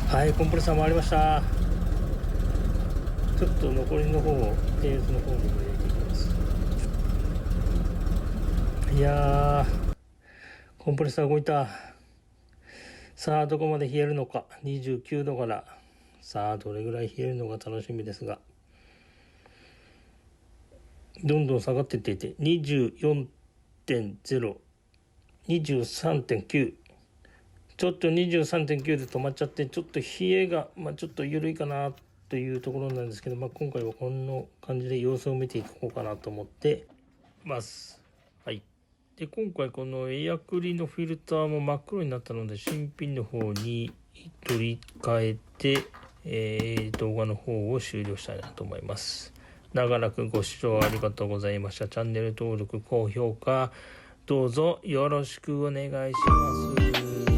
はい、コンプレッサー回りました。ちょっと残りの方を電圧の方にも入れていきます。いやー、コンプレッサー動いた。さあどこまで冷えるのか。29度から、さあどれぐらい冷えるのか楽しみですが、どんどん下がっていっていて 24.0、 23.9、ちょっと 23.9 で止まっちゃって、ちょっと冷えが、ちょっと緩いかなというところなんですけど、今回はこんな感じで様子を見ていこうかなと思ってます。はい。で、今回このエアクリのフィルターも真っ黒になったので、新品の方に取り替えて、動画の方を終了したいなと思います。長らくご視聴ありがとうございました。チャンネル登録、高評価、どうぞよろしくお願いします。